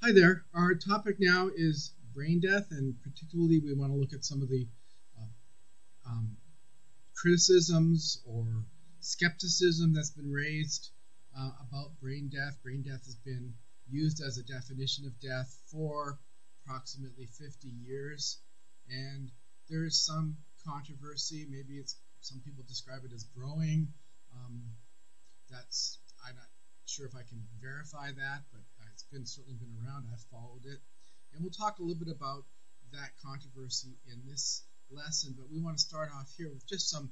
Hi there. Our topic now is brain death, and particularly we want to look at some of the uh, um, criticisms or skepticism that's been raised about brain death. Brain death has been used as a definition of death for approximately 50 years, and there is some controversy. Maybe some people describe it as growing. I'm not sure if I can verify that, but it's certainly been around. I've followed it, and we'll talk a little bit about that controversy in this lesson. But we want to start off here with just some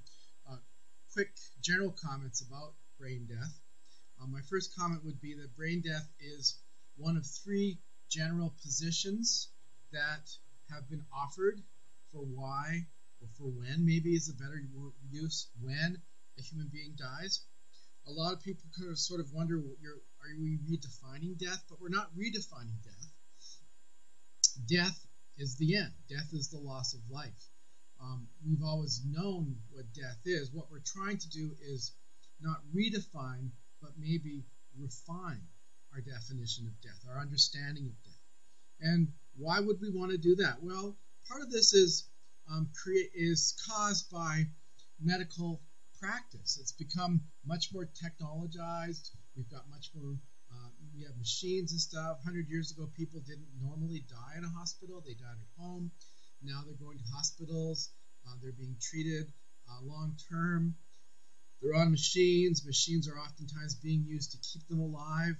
quick general comments about brain death. My first comment would be that brain death is one of three general positions that have been offered for why, or for when maybe is a better use, when a human being dies. A lot of people kind of sort of wonder, are we redefining death? But we're not redefining death. Death is the end. Death is the loss of life. We've always known what death is. What we're trying to do is not redefine, but maybe refine our definition of death, our understanding of death. And why would we want to do that? Well, part of this is caused by medical practice. It's become much more technologized. We've got much more, we have machines and stuff. 100 years ago, people didn't normally die in a hospital. They died at home. Now they're going to hospitals. They're being treated long term. They're on machines. Machines are oftentimes being used to keep them alive.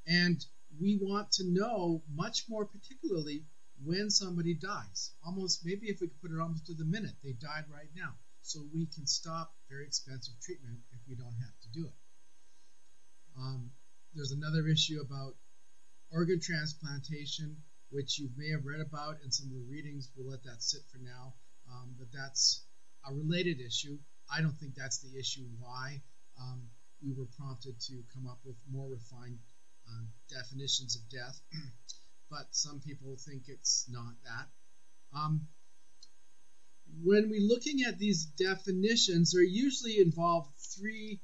And we want to know much more particularly when somebody dies. Almost, maybe if we could put it almost to the minute, they died right now. So we can stop very expensive treatment if we don't have to do it. There's another issue about organ transplantation, which you may have read about in some of the readings. We'll let that sit for now. But that's a related issue. I don't think that's the issue why we were prompted to come up with more refined definitions of death. But some people think it's not that. When we're looking at these definitions, they usually involve three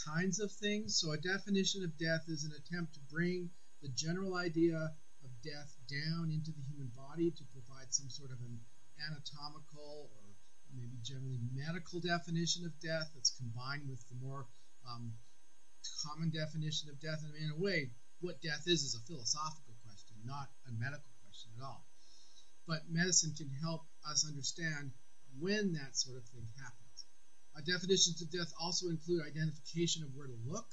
kinds of things. So a definition of death is an attempt to bring the general idea of death down into the human body to provide some sort of an anatomical or maybe generally medical definition of death that's combined with the more common definition of death. And in a way, what death is a philosophical question, not a medical question at all. But medicine can help us understand when that sort of thing happens. Definitions of death also include identification of where to look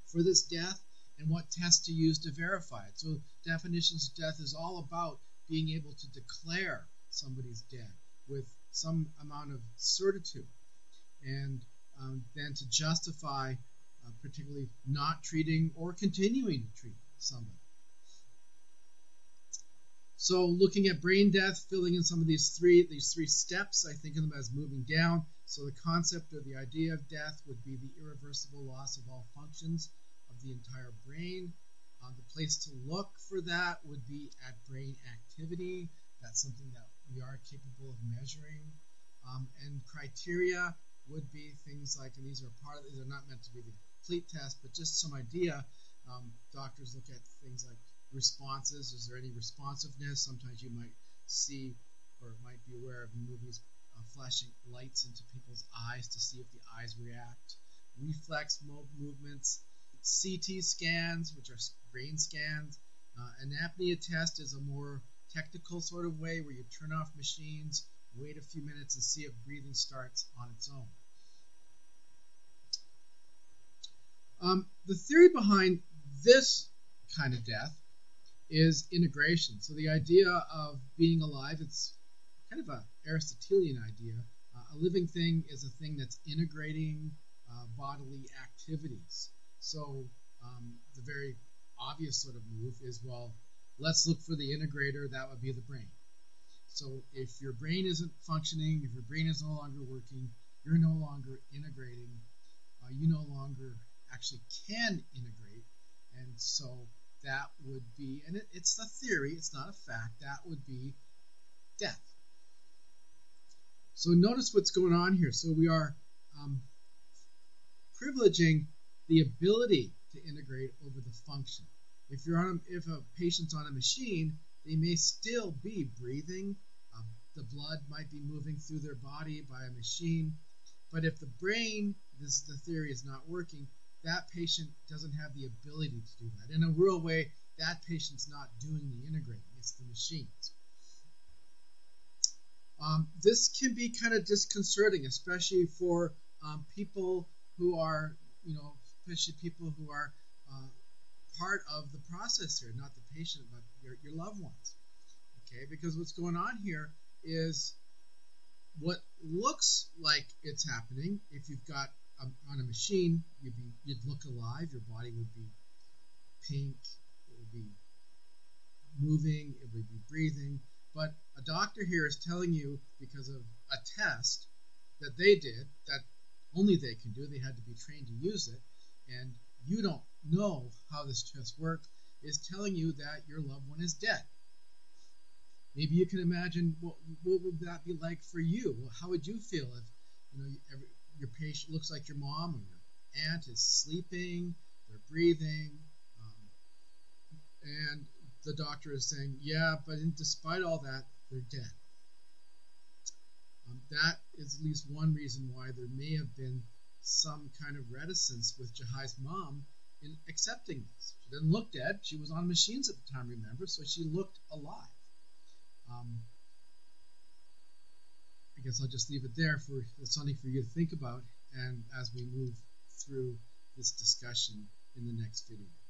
for this death and what tests to use to verify it. So definitions of death is all about being able to declare somebody's dead with some amount of certitude, and then to justify particularly not treating or continuing to treat somebody. So looking at brain death, filling in some of these three steps, I think of them as moving down. So the concept or the idea of death would be the irreversible loss of all functions of the entire brain. The place to look for that would be at brain activity. That's something that we are capable of measuring. And criteria would be things like, and these are not meant to be the complete test, but just some idea. Doctors look at things like responses. Is there any responsiveness? Sometimes you might see or might be aware of movies flashing lights into people's eyes to see if the eyes react. Reflex movements, CT scans, which are brain scans. An apnea test is a more technical sort of way where you turn off machines, wait a few minutes, and see if breathing starts on its own. The theory behind this kind of death is integration. So the idea of being alive, it's kind of an Aristotelian idea. A living thing is a thing that's integrating bodily activities. So the very obvious sort of move is, well, let's look for the integrator. That would be the brain. So if your brain isn't functioning, if your brain is no longer working, you're no longer integrating, you no longer actually can integrate. And so that would be, and it's a theory, it's not a fact, that would be death. So notice what's going on here. So we are privileging the ability to integrate over the function. If a patient's on a machine, they may still be breathing. The blood might be moving through their body by a machine. But if the brain, the theory is not working, that patient doesn't have the ability to do that. In a real way, that patient's not doing the integrating. It's the machines. This can be kind of disconcerting, especially for people who are, especially people who are part of the process here, not the patient, but your loved ones. Okay, because what's going on here is what looks like it's happening. If you've got on a machine, you'd look alive. Your body would be pink. It would be moving. It would be breathing. But a doctor here is telling you, because of a test that they did, that only they can do, they had to be trained to use it, and you don't know how this test works, is telling you that your loved one is dead. Maybe you can imagine what would that be like for you? Well, how would you feel if your patient looks like your mom or your aunt is sleeping, they're breathing, and the doctor is saying, yeah, but despite all that, they're dead. That is at least one reason why there may have been some kind of reticence with Jahai's mom in accepting this. She didn't look dead. She was on machines at the time, remember, so she looked alive. I guess I'll just leave it there for something for you to think about, and as we move through this discussion in the next video.